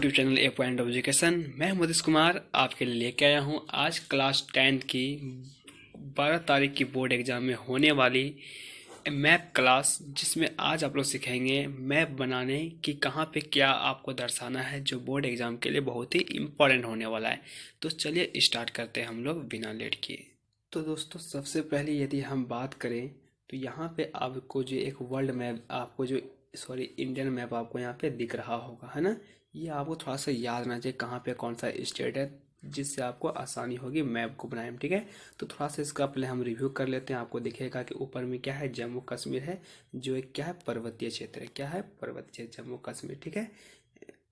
YouTube channel A point of education. मैं मधुष कुमार आपके लिए लेके आया हूँ आज क्लास 10 की 12 तारीख की बोर्ड एग्जाम में होने वाली मैप क्लास, जिसमें आज आप लोग सीखेंगे मैप बनाने की कहाँ पे क्या आपको दर्शाना है, जो बोर्ड एग्जाम के लिए बहुत ही इम्पोर्टेंट होने वाला है। तो चलिए स्टार्ट करते हैं हम लोग बिना लेट किए। तो दोस्तों, सबसे पहले यदि हम बात करें तो यहाँ पे आपको जो एक वर्ल्ड मैप आपको जो इंडियन मैप आपको यहाँ पे दिख रहा होगा, है ना। ये आपको थोड़ा सा याद रहना चाहिए कहाँ पे कौन सा स्टेट है, जिससे आपको आसानी होगी मैप को बनाने में। ठीक है, तो थोड़ा सा इसका पहले हम रिव्यू कर लेते हैं। आपको दिखेगा कि ऊपर में क्या है, जम्मू कश्मीर है, जो एक क्या है, पर्वतीय क्षेत्र है। क्या है, पर्वतीय जम्मू कश्मीर। ठीक है,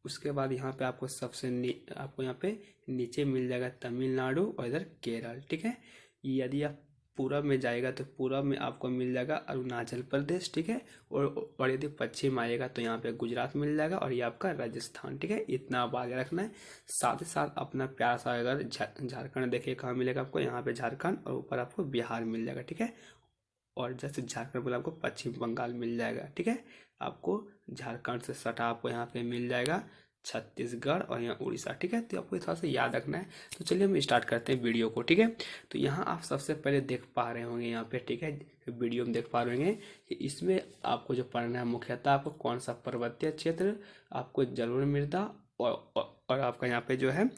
उसके बाद यहाँ पे आपको आपको यहाँ पे नीचे मिल जाएगा तमिलनाडु और इधर केरल। ठीक है, यदि आप पूरब में जाएगा तो पूरब में आपको मिल जाएगा अरुणाचल प्रदेश। ठीक है, और यदि पश्चिम आएगा तो यहाँ पे गुजरात मिल जाएगा और ये आपका राजस्थान। ठीक है, इतना आप आगे रखना है। साथ ही साथ अपना प्यारा सा अगर झारखंड देखिए कहाँ मिलेगा आपको, यहाँ पे झारखंड, और ऊपर आपको बिहार मिल जाएगा। ठीक है, और जैसे झारखंड बोला आपको पश्चिम बंगाल मिल जाएगा। ठीक है, आपको झारखंड से सटा आपको यहाँ पे मिल जाएगा छत्तीसगढ़ और यहाँ उड़ीसा। ठीक है, तो आपको थोड़ा सा याद रखना है। तो चलिए हम स्टार्ट करते हैं वीडियो को। ठीक है, तो यहाँ आप सबसे पहले देख पा रहे होंगे यहाँ पे, ठीक है, वीडियो में देख पा रहे होंगे कि इसमें आपको जो पढ़ना है मुख्यतः आपको कौन सा पर्वतीय क्षेत्र, आपको जलोढ़ मृदा और आपका यहाँ पे जो है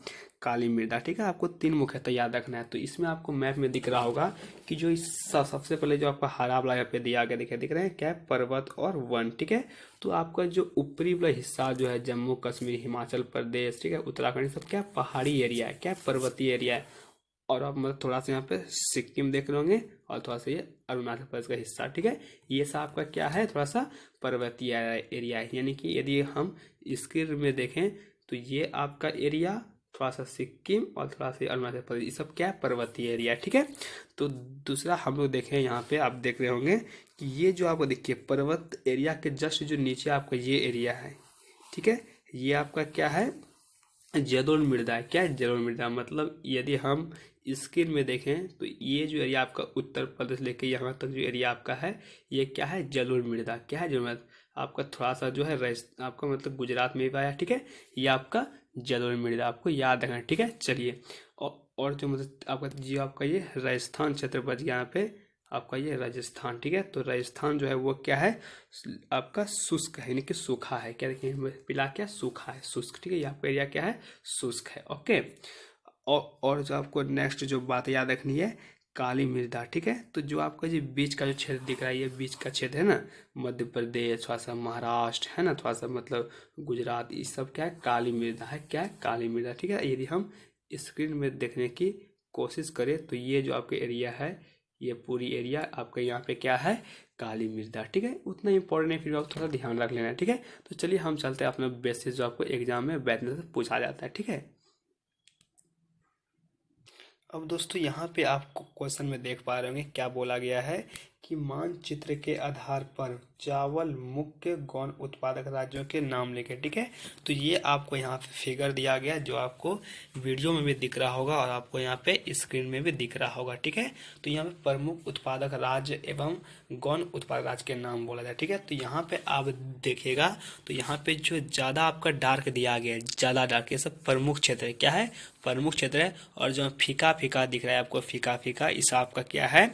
काली मृदा। ठीक है, आपको तीन मुख्यतः याद रखना है। तो इसमें आपको मैप में दिख रहा होगा कि जो इस सबसे पहले जो आपका हरा वाला यहाँ पे दिया गया दिख रहे हैं क्या, पर्वत और वन। ठीक है, तो आपका जो ऊपरी वाला हिस्सा जो है जम्मू कश्मीर, हिमाचल प्रदेश, ठीक है, उत्तराखंड, सब क्या पहाड़ी एरिया है, क्या पर्वतीय एरिया है। और आप मतलब थोड़ा सा यहाँ पे सिक्किम देख रहे होंगे और थोड़ा सा ये अरुणाचल प्रदेश का हिस्सा। ठीक है, ये सब आपका क्या है, थोड़ा सा पर्वतीय एरिया है। यानी कि यदि हम स्क्रीन में देखें तो ये आपका एरिया, थोड़ा सा सिक्किम और थोड़ा सा अरुणाचल प्रदेश, ये सब क्या है, पर्वतीय एरिया है। ठीक है, तो दूसरा हम लोग देखें, यहाँ पे आप देख रहे होंगे कि ये जो आपको देखिए पर्वत एरिया के जस्ट जो नीचे आपका ये एरिया है। ठीक है, ये आपका क्या है, जलोढ़ मृदा है। क्या है, जलोढ़ मृदा, मतलब यदि हम स्क्रीन में देखें तो ये जो एरिया आपका उत्तर प्रदेश लेके यहाँ तक जो एरिया आपका है, ये क्या है, जलोढ़ मृदा। क्या है, जलोढ़ मृदा आपका थोड़ा सा जो है आपका मतलब गुजरात में भी आया। ठीक है, ये आपका जलोढ़ मृदा आपको याद रखना है। ठीक है, चलिए, और जो मतलब आपका जो आपका ये राजस्थान क्षेत्र बच गया यहाँ पे आपका ये राजस्थान। ठीक है, तो राजस्थान जो है वो क्या है, आपका शुष्क है, यानी कि सूखा है। क्या देखिए, पिला क्या, सूखा है, शुष्क। ठीक है, ये आपका एरिया क्या है, शुष्क है। ओके, और जो आपको नेक्स्ट जो बात याद रखनी है, काली मृदा। ठीक है, तो जो आपका जो बीच का जो क्षेत्र दिख रहा है, ये बीच का क्षेत्र है ना, मध्य प्रदेश, थोड़ा सा महाराष्ट्र है ना, थोड़ा सा मतलब गुजरात, ये सब क्या है, काली मृदा है। क्या है, काली मृदा। ठीक है, यदि हम स्क्रीन में देखने की कोशिश करें तो ये जो आपका एरिया है, ये पूरी एरिया आपका यहाँ पे क्या है, काली मृदा। ठीक है, उतना इंपॉर्टेंट नहीं, फिर आप थोड़ा ध्यान रख लेना है। ठीक है, तो चलिए हम चलते हैं अपना बेसिस जो आपको एग्जाम में बैठने से पूछा जाता है। ठीक है, अब दोस्तों यहाँ पे आपको क्वेश्चन में देख पा रहे होंगे क्या बोला गया है कि मानचित्र के आधार पर चावल मुख्य गौण उत्पादक राज्यों के नाम लिखे। ठीक है, तो ये आपको यहाँ पे फिगर दिया गया जो आपको वीडियो में भी दिख रहा होगा और आपको यहाँ पे स्क्रीन में भी दिख रहा होगा। ठीक है, तो यहाँ पे प्रमुख उत्पादक राज्य एवं गौण उत्पादक राज्य के नाम बोला जाए। ठीक है, तो यहाँ पे आप देखिएगा तो यहाँ पे जो ज़्यादा आपका डार्क दिया गया है, ज़्यादा डार्क, ये सब प्रमुख क्षेत्र है। क्या है, प्रमुख क्षेत्र है। और जो फीका फीका दिख रहा है आपको, फीका फीका, इस आपका क्या है,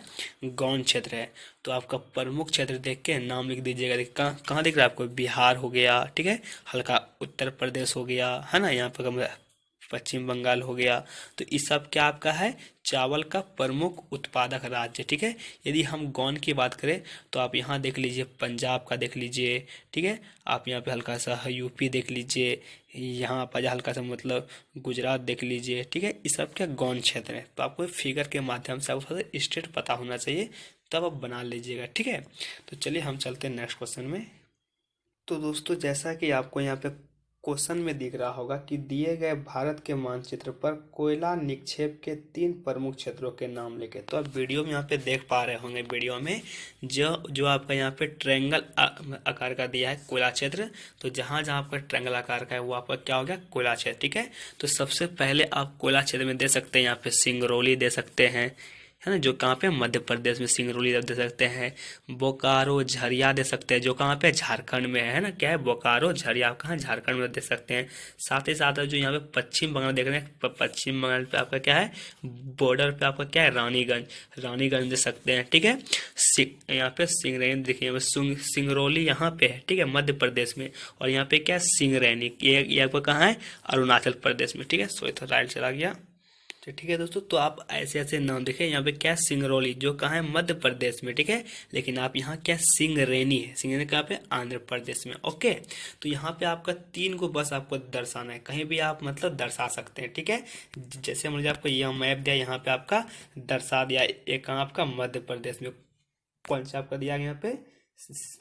गौण क्षेत्र है। तो आपका प्रमुख क्षेत्र देख के नाम लिख दीजिएगा। कहाँ कहाँ दिख रहा है आपको, बिहार हो गया, ठीक है, हल्का उत्तर प्रदेश हो गया, है ना, यहाँ पर पश्चिम बंगाल हो गया। तो इस सब क्या आपका है, चावल का प्रमुख उत्पादक राज्य। ठीक है, यदि हम गौन की बात करें तो आप यहाँ देख लीजिए, पंजाब का देख लीजिए। ठीक है, आप यहाँ पे हल्का सा यूपी देख लीजिए, यहाँ पर हल्का सा मतलब गुजरात देख लीजिए। ठीक है, इस सब क्या गौन क्षेत्र है। तो आपको फिगर के माध्यम से आपको स्टेट पता होना चाहिए, तब आप बना लीजिएगा। ठीक है, तो चलिए हम चलते हैं नेक्स्ट क्वेश्चन में। तो दोस्तों, जैसा कि आपको यहाँ पे क्वेश्चन में दिख रहा होगा कि दिए गए भारत के मानचित्र पर कोयला निक्षेप के 3 प्रमुख क्षेत्रों के नाम लिखे। तो आप वीडियो में यहाँ पे देख पा रहे होंगे, वीडियो में जो आपका यहाँ पे ट्रायंगल आकार का दिया है कोयला क्षेत्र। तो जहाँ जहाँ आपका ट्रायंगल आकार का है वो आपका क्या हो गया, कोयला क्षेत्र। ठीक है, तो सबसे पहले आप कोयला क्षेत्र में दे सकते हैं, यहाँ पे सिंगरौली दे सकते हैं, है ना, जो कहाँ पे मध्य प्रदेश में सिंगरौली दे सकते हैं। बोकारो झरिया दे सकते हैं, जो कहाँ पे झारखंड में है ना, क्या है बोकारो झरिया कहाँ झारखंड में दे सकते हैं। साथ ही साथ जो यहाँ पे पश्चिम बंगाल देख रहे हैं, पश्चिम बंगाल पे आपका क्या है, बॉर्डर पे आपका क्या है, रानीगंज दे सकते हैं। ठीक है, यहाँ पे सिंगरैनी देखिए, यहाँ पे सिंगरौली यहाँ पे है, ठीक है, मध्य प्रदेश में। और यहाँ पे क्या है, सिंगरैनी, ये आपका कहाँ है, अरुणाचल प्रदेश में। ठीक है, सो इधर राइट चला गया। तो ठीक है दोस्तों, तो आप ऐसे ऐसे नाम देखें। यहाँ पे क्या है, सिंगरौली, जो कहाँ है, मध्य प्रदेश में। ठीक है, लेकिन आप यहाँ क्या, सिंगरैनी है, सिंगरैनी कहाँ पे, आंध्र प्रदेश में। ओके, तो यहाँ पे आपका 3 को बस आपको दर्शाना है, कहीं भी आप मतलब दर्शा सकते हैं। ठीक है, जैसे मुझे आपको यह मैप दिया, यहाँ पे आपका दर्शा दिया, एक कहाँ आपका मध्य प्रदेश में, कौन सा आपका दिया यहाँ पे,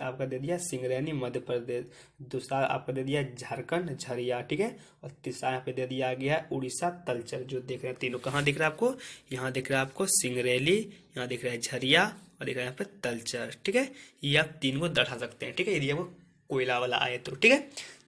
आपका दे दिया सिंगरैनी मध्य प्रदेश। दूसरा आपका दे दिया झारखंड झरिया। ठीक है, और तीसरा यहाँ पे दे दिया गया है उड़ीसा तलचर। जो देख रहे हैं तीनों कहाँ दिख रहा है आपको, यहाँ दिख रहा है आपको सिंगरैली, यहाँ दिख रहा है झरिया, और दिख रहा है यहाँ पे तलचर। ठीक है, ये आप 3 को दर्शा सकते हैं। ठीक है, यदि आपको कोयला वाला आए तो। ठीक है,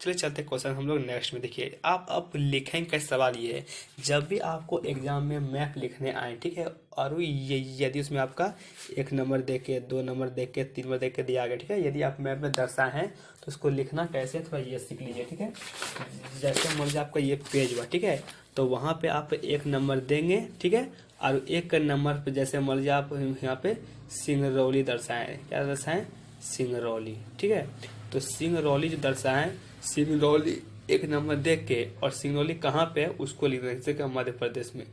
चलिए चलते क्वेश्चन हम लोग नेक्स्ट में। देखिए आप अब लिखेंगे का सवाल ये है, जब भी आपको एग्जाम में मैप लिखने आए, ठीक है, और ये यदि उसमें आपका 1 नंबर दे के, 2 नंबर दे के, 3 नंबर दे के दिया गया, ठीक है, यदि आप मैप में दर्शाए हैं तो उसको लिखना कैसे, थोड़ा ये सीख लीजिए। ठीक है, जैसे मान लीजिए आपका ये पेज हुआ, ठीक है, तो वहाँ पे आप 1 नंबर देंगे। ठीक है, और 1 नंबर पे जैसे मान लीजिए आप यहाँ पे सिंगरौली दर्शाएं, क्या दर्शाएं, सिंगरौली। ठीक है, तो सिंगरौली जो दर्शाएं, सिंगरौली 1 नंबर देख के, और सिंगरौली कहाँ पे है उसको लिख रहे हैं, मध्य प्रदेश में,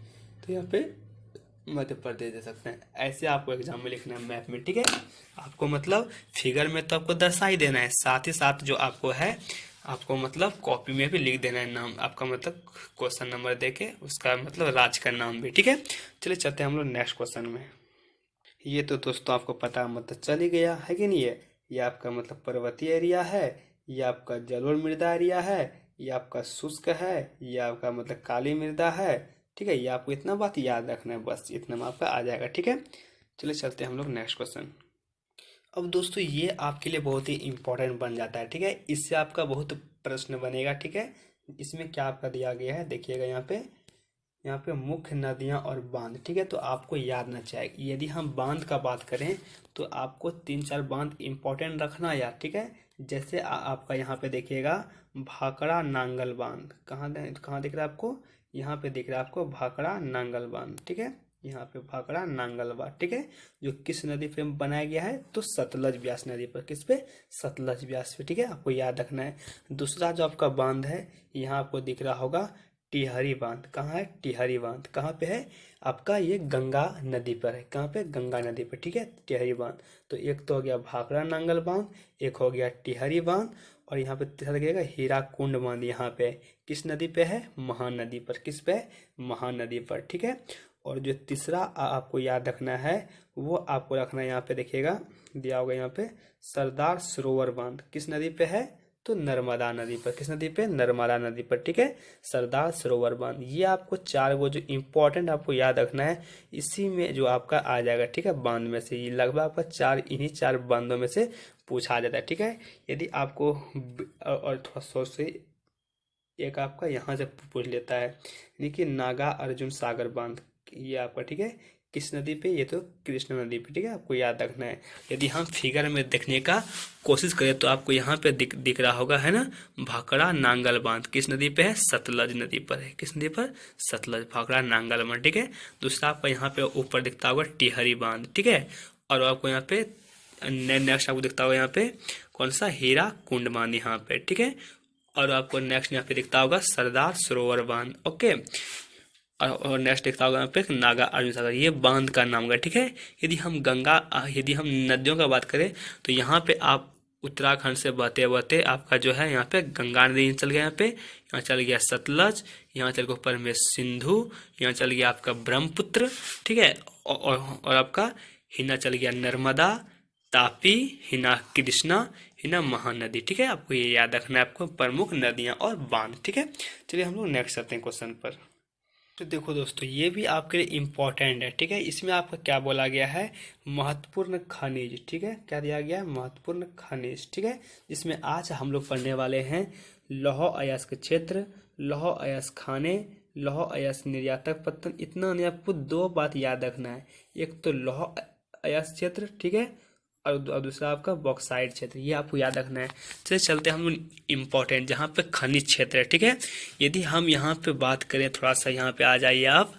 तो यहाँ पे मध्य प्रदेश दे सकते हैं। ऐसे आपको एग्जाम में लिखना है मैप में। ठीक है, आपको मतलब फिगर में तो आपको दर्शा ही देना है, साथ ही साथ जो आपको है, आपको मतलब कॉपी में भी लिख देना है नाम आपका, मतलब क्वेश्चन नंबर देके उसका मतलब राज्य का नाम भी। ठीक है, चलिए चलते हैं हम लोग नेक्स्ट क्वेश्चन में। ये तो दोस्तों आपको पता मतलब चल ही गया है कि नहीं है, ये आपका मतलब पर्वतीय एरिया है, ये आपका जलोढ़ मृदा एरिया है, ये आपका शुष्क है, ये आपका मतलब काली मृदा है। ठीक है, ये आपको इतना बात याद रखना है, बस इतना में आपका आ जाएगा। ठीक है, चलिए चलते हैं हम लोग नेक्स्ट क्वेश्चन। अब दोस्तों ये आपके लिए बहुत ही इंपॉर्टेंट बन जाता है। ठीक है, इससे आपका बहुत प्रश्न बनेगा। ठीक है, इसमें क्या आपका दिया गया है, देखिएगा यहाँ पे मुख्य नदियाँ और बांध। ठीक है, तो आपको याद ना चाहिए, यदि हम बांध का बात करें तो आपको 3-4 बांध इंपॉर्टेंट रखना यार। ठीक है, जैसे आपका यहाँ पे देखिएगा भाखड़ा नांगल बांध, कहाँ दिख रहा है आपको, यहाँ पे दिख रहा है आपको भाखड़ा नांगल बांध। ठीक है, यहाँ पे भाखड़ा नांगल बांध। ठीक है, जो किस नदी पे बनाया गया है, तो सतलज ब्यास नदी पर, किस पे, सतलज ब्यास पे। ठीक है, आपको याद रखना है। दूसरा जो आपका बांध है, यहाँ आपको दिख रहा होगा टिहरी बांध, कहाँ है, टिहरी बांध कहाँ पे है आपका, ये गंगा नदी पर है, कहाँ पे, गंगा नदी पर। ठीक है, टिहरी बांध। तो एक तो हो गया भाखड़ा नांगल बांध, एक हो गया टिहरी बांध, और यहाँ पे तीसरा लगेगा हीराकुंड बांध। यहाँ पे किस नदी पे है, महानदी पर, किस पे, महानदी पर। ठीक है, और जो तीसरा आपको याद रखना है, वो आपको रखना है, यहाँ पे देखिएगा दिया होगा, यहाँ पे सरदार सरोवर बांध किस नदी पे है, तो नर्मदा नदी पर, किस नदी पे, नर्मदा नदी पर। ठीक है, सरदार सरोवर बांध। ये आपको 4 वो जो इम्पोर्टेंट आपको याद रखना है, इसी में जो आपका आ जाएगा। ठीक है, बांध में से ये लगभग आपका 4, इन्हीं 4 बांधों में से पूछा जाता है। ठीक है, यदि आपको और थोड़ा सोच से एक आपका यहाँ से पूछ लेता है, यानी कि नागा अर्जुन सागर बांध, ये आपका, ठीक है, किस नदी पे, ये तो कृष्णा नदी पे। ठीक है, आपको याद रखना है। यदि हम फिगर में देखने का कोशिश करें तो आपको यहाँ पे दिख रहा होगा, है ना, भाखड़ा नांगल बांध किस नदी पे है, सतलज नदी पर है, किस नदी पर, सतलज, भाखड़ा नांगल बांध। ठीक है, दूसरा आपको यहाँ पे ऊपर दिखता होगा टिहरी बांध। ठीक है, और आपको यहाँ पे नेक्स्ट आपको दिखता होगा यहाँ पे कौन सा, हीरा कुंड बांध यहाँ पे। ठीक है, और आपको नेक्स्ट यहाँ पे दिखता होगा सरदार सरोवर बांध। ओके, और नेक्स्ट दिखता होगा यहाँ पे नागा अर्जुन सागर, ये बांध का नाम है। ठीक है, यदि हम यदि हम नदियों का बात करें तो यहाँ पे आप उत्तराखंड से बहते बहते आपका जो है यहाँ पे गंगा नदी चल गया, यहाँ चल गया सतलज, यहाँ चल गया ऊपर में सिंधु, यहाँ चल गया आपका ब्रह्मपुत्र। ठीक है, और आपका हिना चल गया नर्मदा, तापी, हिना कृष्णा, हिना महानदी। ठीक है, आपको ये याद रखना है, आपको प्रमुख नदियाँ और बांध। ठीक है, चलिए हम लोग नेक्स्ट आते हैं क्वेश्चन पर। तो देखो दोस्तों ये भी आपके लिए इम्पोर्टेंट है। ठीक है, इसमें आपका क्या बोला गया है, महत्वपूर्ण खनिज। ठीक है, क्या दिया गया है, महत्वपूर्ण खनिज। ठीक है, जिसमें आज हम लोग पढ़ने वाले हैं लौह अयस्क क्षेत्र, लौह अयस्क खाने, लौह अयस्क निर्यातक पत्तन। इतना नहीं, आपको दो बात याद रखना है, एक तो लौह अयस्क क्षेत्र, ठीक है, और दूसरा आपका बॉक्साइट क्षेत्र, ये आपको याद रखना है। चलिए चलते हैं हम इम्पोर्टेंट जहाँ पे खनिज क्षेत्र है, ठीक है। यदि हम यहाँ पे बात करें, थोड़ा सा यहाँ पे आ जाइए आप,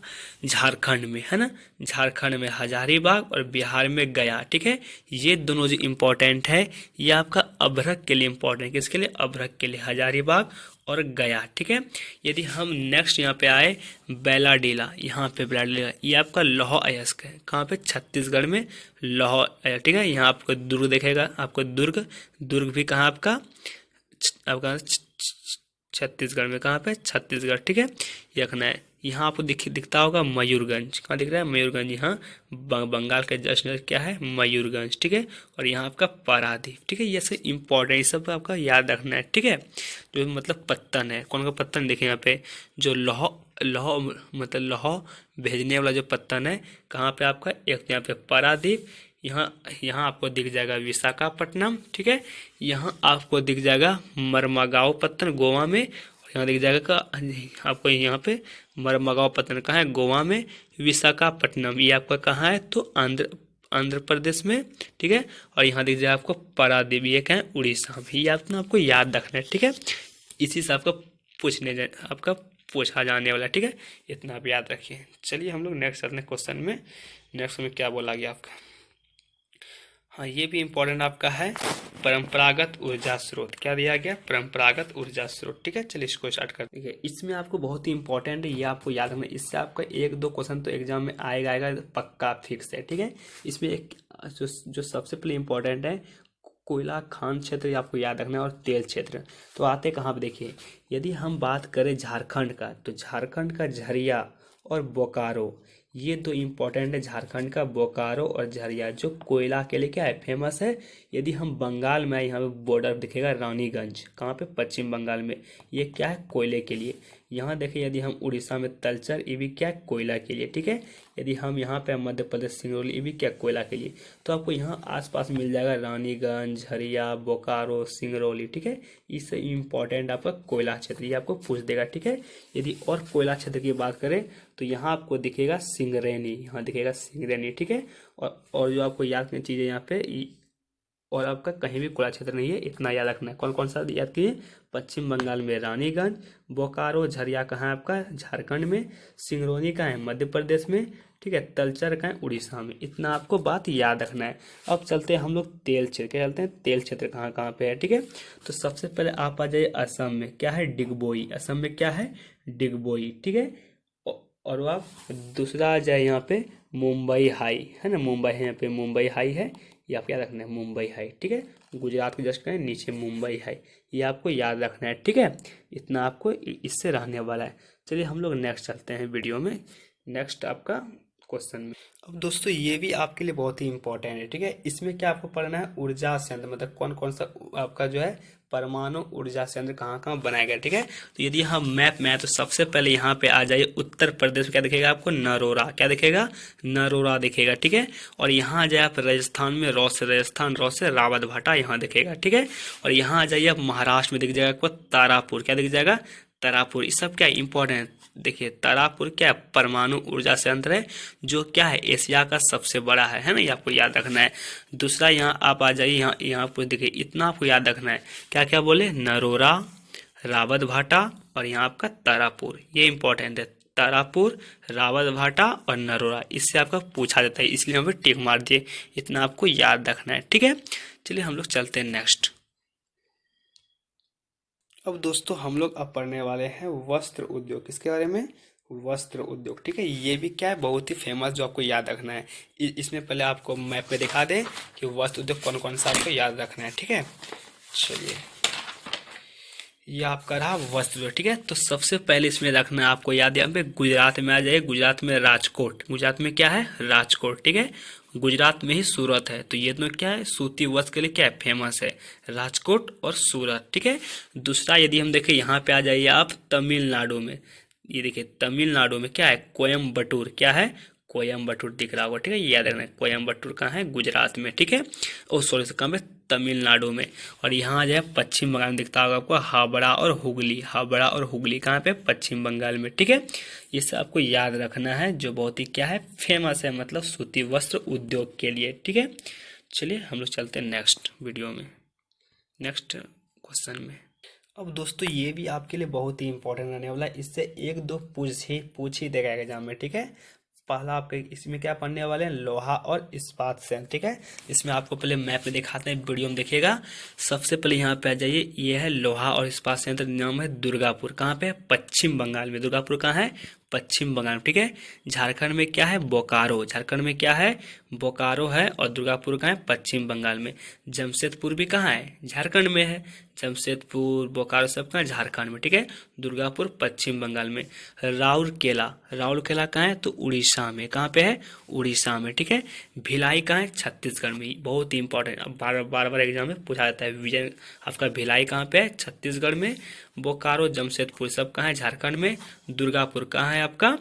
झारखंड में है ना, झारखंड में हजारीबाग और बिहार में गया, ठीक है। ये दोनों जो इम्पोर्टेंट है, ये आपका अभ्रक के लिए इम्पोर्टेंट है। किसके लिए? अभ्रक के लिए, हजारीबाग और गया, ठीक है। यदि हम नेक्स्ट यहाँ पे आए, बैलाडीला, यहाँ पे बैलाडीला, ये आपका लौह अयस्क है। कहाँ पे? छत्तीसगढ़ में लौह अयस्क, ठीक है। यहाँ आपको दुर्ग देखेगा, आपको दुर्ग, दुर्ग भी कहाँ आपका? आपका छत्तीसगढ़ में। कहाँ पे? छत्तीसगढ़, ठीक है, ये रखना है। यहाँ आपको दिखता होगा मयूरगंज, कहाँ दिख रहा है? मयूरगंज, यहाँ बंगाल के जस्ट क्या है? मयूरगंज, ठीक है। और यहाँ आपका पारादीप, ठीक है। ये सब इम्पोर्टेंट, ये सब आपका याद रखना है, ठीक है। जो मतलब पत्तन है, कौन का पत्तन? देखिए यहाँ पे जो लौह लौह मतलब लौह भेजने वाला जो पत्तन है, कहाँ पे आपका? एक यहाँ पे पारादीप, यहाँ आपको दिख जाएगा विशाखापट्टनम, ठीक है। यहाँ आपको दिख जाएगा मरमागांव पत्तन, गोवा में। यहाँ दिख जाएगा का आपको यहाँ पे मरमगांव पत्तन कहाँ है? गोवा में। विशाखापट्टनम ये आपका कहाँ है? तो आंध्र प्रदेश में, ठीक है। और यहाँ दिख जाएगा आपको पारादीप, ये कहाँ है? उड़ीसा में। ये आपको याद रखना है, ठीक है। इसी से आपका पूछा जाने वाला, ठीक है। इतना आप याद रखिए। चलिए हम लोग नेक्स्ट चलते हैं क्वेश्चन में। नेक्स्ट में क्या बोला गया आपका? हाँ, ये भी इम्पोर्टेंट आपका है, परंपरागत ऊर्जा स्रोत। क्या दिया गया? परंपरागत ऊर्जा स्रोत, ठीक है। चलिए इसको स्टार्ट करते हैं। इसमें आपको बहुत ही इंपॉर्टेंट है, ये आपको याद रखना है। इससे आपका एक दो क्वेश्चन तो एग्जाम में आएगा पक्का, फिक्स है, ठीक है। इसमें एक जो सबसे पहले इम्पोर्टेंट है, कोयला खान क्षेत्र, ये आपको याद रखना है, और तेल क्षेत्र। तो आते कहाँ पे? देखिए, यदि हम बात करें झारखंड का, तो झारखंड का झरिया और बोकारो, ये दो इम्पोर्टेंट है। झारखंड का बोकारो और झरिया, जो कोयला के लिए क्या है? फेमस है। यदि हम बंगाल में आए, यहाँ पे बॉर्डर दिखेगा रानीगंज, कहाँ पे? पश्चिम बंगाल में। ये क्या है? कोयले के लिए। यहाँ देखिए, यदि हम उड़ीसा में तलचर, ये भी क्या है? कोयला के लिए, ठीक है। यदि हम यहाँ पे मध्य प्रदेश सिंगरौली, ये भी क्या? कोयला के लिए। तो आपको यहाँ आसपास मिल जाएगा रानीगंज, झरिया, बोकारो, सिंगरौली, ठीक है। इससे इम्पोर्टेंट आपका कोयला क्षेत्र, ये आपको पूछ देगा, ठीक है। यदि और कोयला क्षेत्र की बात करें, तो यहाँ आपको दिखेगा सिंगरेनी, यहाँ दिखेगा सिंगरेनी, ठीक है। और जो आपको याद करनी चीज़ें यहाँ पे, और आपका कहीं भी कोयला क्षेत्र नहीं है, इतना याद रखना है। कौन कौन सा याद कीजिए? पश्चिम बंगाल में रानीगंज, बोकारो, झरिया कहाँ है आपका? झारखंड में, सिंगरौली कहाँ है? मध्य प्रदेश में, ठीक है। तलचर कहाँ है? उड़ीसा में। इतना आपको बात याद रखना है। अब चलते हैं हम लोग तेल क्षेत्र। क्या चलते हैं? तेल क्षेत्र कहाँ कहाँ पे है, ठीक है। तो सबसे पहले आप आ जाइए असम में, क्या है? डिगबोई। असम में क्या है? डिगबोई, ठीक है। और आप दूसरा आ जाए यहाँ पे मुंबई हाई, है ना, मुंबई है, यहाँ पे मुंबई हाई है, ये आप याद रखना है, मुंबई हाई, ठीक है। गुजरात के जस्ट कहीं नीचे मुंबई हाई, ये आपको याद रखना है, ठीक है। इतना आपको इससे रहने वाला है। चलिए हम लोग नेक्स्ट चलते हैं वीडियो में, नेक्स्ट आपका क्वेश्चन में। अब दोस्तों ये भी आपके लिए बहुत ही इंपॉर्टेंट है, ठीक है। इसमें क्या आपको पढ़ना है? ऊर्जा संयंत्र, मतलब कौन कौन सा आपका जो है परमाणु ऊर्जा संयंत्र कहाँ कहाँ बनाया गया, ठीक है। तो यदि हम मैप में है, तो सबसे पहले यहाँ पे आ जाइए उत्तर प्रदेश में, क्या दिखेगा आपको? नरोरा, क्या दिखेगा? नरोरा दिखेगा, ठीक है। और यहाँ आ जाए आप राजस्थान में, राजस्थान से रावत भाटा यहाँ दिखेगा, ठीक है। और यहाँ आ जाइए आप महाराष्ट्र में, दिख जाएगा आपको तारापुर, क्या दिख जाएगा? तारापुर। ये सब क्या इंपॉर्टेंट? देखिए तारापुर क्या परमाणु ऊर्जा संयंत्र है, जो क्या है? एशिया का सबसे बड़ा है ना, ये आपको याद रखना है। दूसरा यहाँ आप आ जाइए, यहाँ पर देखिए, इतना आपको याद रखना है। क्या क्या बोले? नरोरा, रावत भाटा और यहाँ आपका तारापुर, ये इंपॉर्टेंट है। तारापुर, रावत भाटा और नरोरा, इससे आपका पूछा जाता है, इसलिए हम टिक मार दिए। इतना आपको याद रखना है, ठीक है। चलिए हम लोग चलते हैं नेक्स्ट। अब दोस्तों हम लोग अब पढ़ने वाले हैं वस्त्र उद्योग। किसके बारे में? वस्त्र उद्योग, ठीक है। ये भी क्या है? बहुत ही फेमस, जो आपको याद रखना है। इसमें पहले आपको मैप पे दिखा दें कि वस्त्र उद्योग कौन कौन सा आपको याद रखना है, ठीक है। चलिए, ये आपका रहा वस्त्र उद्योग, ठीक है। तो सबसे पहले इसमें रखना है आपको याद है, गुजरात में आ जाए, गुजरात में राजकोट, गुजरात में क्या है? राजकोट, ठीक है। गुजरात में ही सूरत है, तो ये तो क्या है? सूती वस्त्र के लिए क्या है? फेमस है, राजकोट और सूरत, ठीक है। दूसरा यदि हम देखें, यहाँ पे आ जाइए आप तमिलनाडु में, ये देखिए तमिलनाडु में क्या है? कोयम्बटूर, क्या है? कोयम्बटूर दिख रहा होगा, ठीक है, याद रखना है। कोयम्बटूर कहाँ है? गुजरात में, ठीक है। और सॉरी से कहाँ पे? तमिलनाडु में। और यहाँ जो है पश्चिम बंगाल में दिखता होगा आपको हावड़ा और हुगली। हावड़ा और हुगली कहाँ पे? पश्चिम बंगाल में। ठीक है, ये सब आपको याद रखना है, जो बहुत ही क्या है, फेमस है, मतलब सूती वस्त्र उद्योग के लिए। ठीक है, चलिए हम लोग चलते हैं नेक्स्ट वीडियो में, नेक्स्ट क्वेश्चन में। अब दोस्तों ये भी आपके लिए बहुत ही इंपॉर्टेंट रहने वाला है, इससे एक दो पूछ ही देगा एग्जाम में। ठीक है, पहला आपके इसमें क्या पढ़ने वाले हैं? लोहा और इस्पात संयंत्र। ठीक है, इसमें आपको पहले मैप में दिखाते हैं, वीडियो में देखिएगा। सबसे पहले यहाँ पे आ जाइए, ये है लोहा और इस्पात संयंत्र, नाम है दुर्गापुर। कहाँ पे? पश्चिम बंगाल में। दुर्गापुर कहाँ है? पश्चिम बंगाल में। ठीक है, झारखंड में क्या है? बोकारो। झारखंड में क्या है? बोकारो है। और दुर्गापुर कहाँ है? पश्चिम बंगाल में। जमशेदपुर भी कहाँ है? झारखंड में है। जमशेदपुर, बोकारो सब कहाँ? झारखंड में। ठीक है, दुर्गापुर पश्चिम बंगाल में। राउरकेला, राउरकेला कहाँ है? तो उड़ीसा में। कहाँ पे है? उड़ीसा में। ठीक है, भिलाई कहाँ है? छत्तीसगढ़ में। बहुत ही इंपॉर्टेंट, अब बार बार एग्जाम में पूछा जाता है। विजय आपका भिलाई कहाँ पे है? छत्तीसगढ़ में। बोकारो, जमशेदपुर सब कहाँ है? झारखंड में। दुर्गापुर कहाँ है आपका?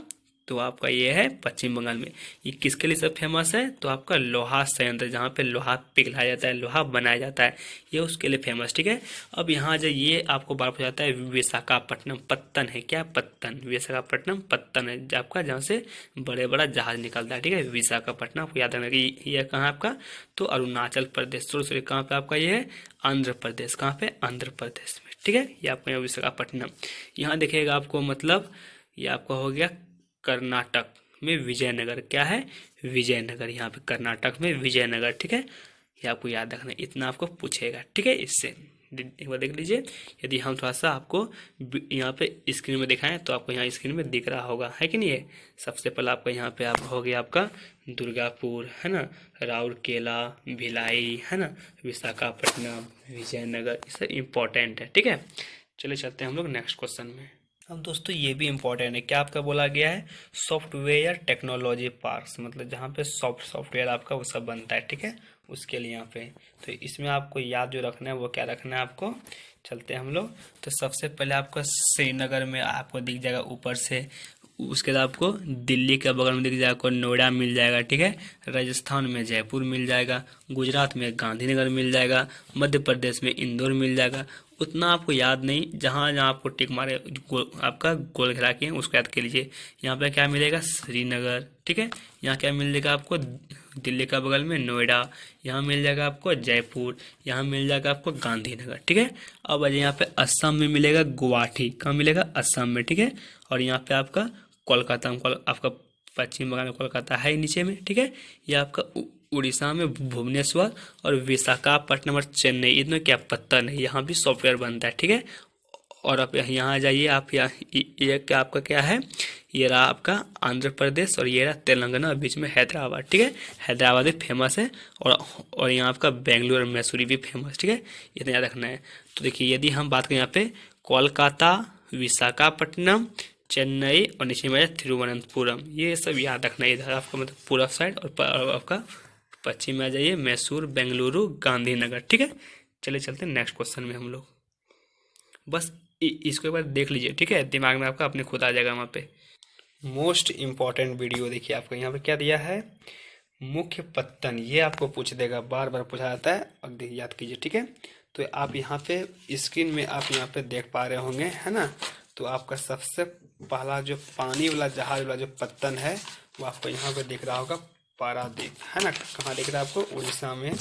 तो आपका ये है पश्चिम बंगाल में। ये किसके लिए सब फेमस है? तो आपका लोहा संयंत्र, जहाँ पे लोहा पिघलाया जाता है, लोहा बनाया जाता है, ये उसके लिए फेमस। ठीक है, अब यहाँ जो ये आपको बार पूछा जाता है, विशाखापट्टनम पत्तन है। क्या? पत्तन। विशाखापट्टनम पत्तन है आपका, जहाँ से बड़े बड़ा जहाज निकलता है। ठीक है, विशाखापट्टनम आपको याद रखना कि ये कहाँ है आपका? तो अरुणाचल प्रदेश। सॉरी कहाँ पे आपका ये है? आंध्र प्रदेश। कहाँ पे? आंध्र प्रदेश में। ठीक है, ये आपका यहाँ विशाखापट्टनम। यहाँ देखिएगा आपको, मतलब ये आपका हो गया कर्नाटक में विजयनगर। क्या है? विजयनगर। यहाँ पे कर्नाटक में विजयनगर। ठीक है, ये आपको याद रखना है, इतना आपको पूछेगा। ठीक है, इससे एक बार देख लीजिए। यदि हम थोड़ा सा आपको यहाँ पे स्क्रीन में दिखाएं तो आपको यहाँ स्क्रीन में दिख रहा होगा, है कि नहीं है? सबसे पहले आपका यहाँ पे आप हो गया आपका दुर्गापुर, है ना, राउरकेला, भिलाई, है ना, विशाखापट्टनम, विजयनगर, ये सब इम्पोर्टेंट है। ठीक है, चलिए चलते हैं हम लोग नेक्स्ट क्वेश्चन में। अब दोस्तों ये भी इम्पोर्टेंट है, क्या आपका बोला गया है? सॉफ्टवेयर टेक्नोलॉजी पार्क्स, मतलब जहाँ पे सॉफ्टवेयर आपका वो सब बनता है। ठीक है, उसके लिए यहाँ पे, तो इसमें आपको याद जो रखना है वो क्या रखना है आपको? चलते हैं हम लोग। तो सबसे पहले आपको श्रीनगर में आपको दिख जाएगा ऊपर से, उसके बाद आपको दिल्ली के बगल में दिख जाएगा, आपको नोएडा मिल जाएगा। ठीक है, राजस्थान में जयपुर मिल जाएगा, गुजरात में गांधीनगर मिल जाएगा, मध्य प्रदेश में इंदौर मिल जाएगा। उतना आपको याद नहीं, जहाँ जहाँ आपको टिक मारे आपका गोल घेरा के उसको याद कर लीजिए। यहाँ पे क्या मिलेगा? श्रीनगर। ठीक है, यहाँ क्या मिल जाएगा आपको? दिल्ली का बगल में नोएडा, यहाँ मिल जाएगा आपको जयपुर, यहाँ मिल जाएगा आपको गांधीनगर। ठीक है, अब यहाँ पे असम में मिलेगा गुवाहाटी। कहाँ मिलेगा? असम में। ठीक है, और यहाँ पे आपका कोलकाता में, आपका पश्चिम बंगाल में कोलकाता है नीचे में। ठीक है, ये आपका उड़ीसा में भुवनेश्वर, और विशाखापट्टनम और चेन्नई, इनमें क्या पता नहीं, यहाँ भी सॉफ्टवेयर बनता है। ठीक है, और आप यहाँ आ जाइए, आप यहाँ ये क्या आपका क्या है? ये रहा आपका आंध्र प्रदेश, और ये रहा तेलंगाना, बीच में हैदराबाद। ठीक है, हैदराबाद भी फेमस है, और यहाँ आपका बेंगलुरु और मैसूरी भी फेमस। ठीक है, इतना याद रखना है। तो देखिए यदि हम बात करें यहाँ पे कोलकाता, विशाखापट्टनम, चेन्नई और नीचे में तिरुवनंतपुरम, ये सब याद रखना है। इधर आपका मतलब पूरा साइड, और आपका पश्चिम में आ जाइए मैसूर, बेंगलुरु, गांधीनगर। ठीक है, चलिए चलते हैं नेक्स्ट क्वेश्चन में हम लोग। बस इसको एक बार देख लीजिए। ठीक है, दिमाग में आपका अपने खुद आ जाएगा वहाँ पे। मोस्ट इम्पॉर्टेंट वीडियो देखिए, आपको यहाँ पे क्या दिया है? मुख्य पत्तन, ये आपको पूछ देगा, बार बार पूछा जाता है, और देखिए याद कीजिए। ठीक है, तो आप यहाँ पे स्क्रीन में आप यहाँ पे देख पा रहे होंगे, है ना। तो आपका सबसे पहला जो पानी वाला जहाज वाला जो पत्तन है वो आपको यहाँ पे दिख रहा होगा, पारादीप, है ना। कहाँ दिख रहा है आपको? उड़ीसा में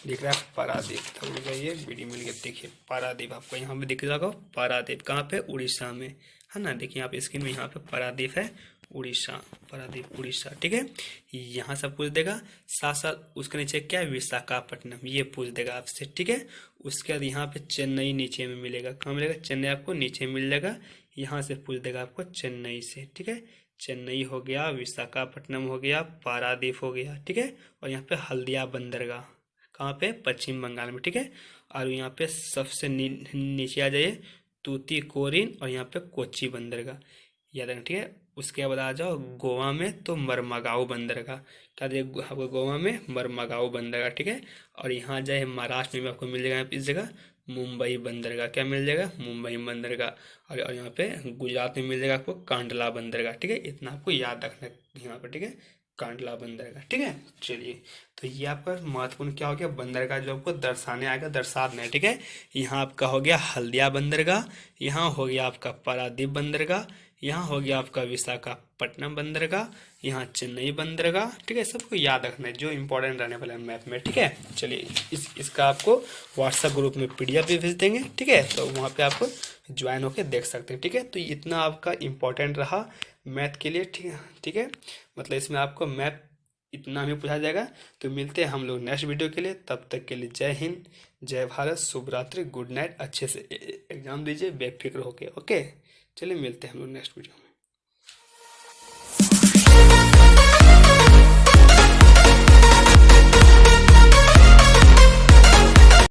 दिख रहा है पारादीप। तो उड़ जाइए, वीडियो मिल गया, देखिए पारादीप आपको यहाँ पे दिख रहा होगा। पारादीप कहाँ पे? उड़ीसा में, है ना। देखिए आप स्क्रीन में यहाँ पे पारादीप है, उड़ीसा, पारादीप उड़ीसा। ठीक है, यहाँ से पूछ देगा। साथ साथ उसके नीचे क्या है? विशाखापट्टनम, ये पूछ देगा आपसे। ठीक है, उसके बाद यहाँ पे चेन्नई नीचे में मिलेगा। कहाँ मिलेगा? चेन्नई आपको नीचे मिल जाएगा, यहाँ से पूछ देगा आपको चेन्नई से। ठीक है, चेन्नई हो गया, विशाखापट्टनम हो गया, पारादीप हो गया। ठीक है, और यहाँ पे हल्दिया बंदरगाह, कहाँ पे? पश्चिम बंगाल में। ठीक है, और यहाँ पे सबसे नीचे आ जाइए तूतीकोरिन, और यहाँ पे कोच्चि बंदरगाह, याद रखना। ठीक है, उसके बाद आ जाओ गोवा में, तो मरमगांव बंदरगाह, क्या देखो आपको गोवा में मरमगांव बंदरगाह। ठीक है, और यहाँ जाए महाराष्ट्र में आपको मिल जाएगा इस जगह मुंबई बंदरगाह। क्या मिल जाएगा? मुंबई बंदरगाह। और यहाँ पे गुजरात में मिल जाएगा आपको कांडला बंदरगाह। ठीक है, इतना आपको याद रखना है यहाँ पे। ठीक है, कांडला बंदरगाह, ठीक है। चलिए, तो ये आपका महत्वपूर्ण क्या हो गया, बंदरगाह जो आपको दर्शाने आएगा, दर्शाना है, ठीक है। यहाँ आपका हो गया हल्दिया बंदरगाह, यहाँ हो गया आपका पारादीप बंदरगाह, यहाँ हो गया आपका विशाखापट्टनम बंदरगाह, यहाँ चेन्नई बंदरगाह, ठीक है। सबको याद रखना है जो इंपॉर्टेंट रहने वाला है मैप में, ठीक है। चलिए, इसका आपको व्हाट्सएप ग्रुप में PDF भी भेज देंगे, ठीक है। तो वहाँ पे आप ज्वाइन होकर देख सकते हैं, ठीक है। तो इतना आपका इम्पोर्टेंट रहा मैथ के लिए, ठीक है, ठीक है। मतलब इसमें आपको मैथ इतना भी पूछा जाएगा। तो मिलते हैं हम लोग नेक्स्ट वीडियो के लिए, तब तक के लिए जय हिंद, जय भारत, शुभ रात्रि, गुड नाइट। अच्छे से एग्जाम दीजिए बेफिक्र होके, ओके। चलिए, मिलते हैं हम लोग नेक्स्ट वीडियो में।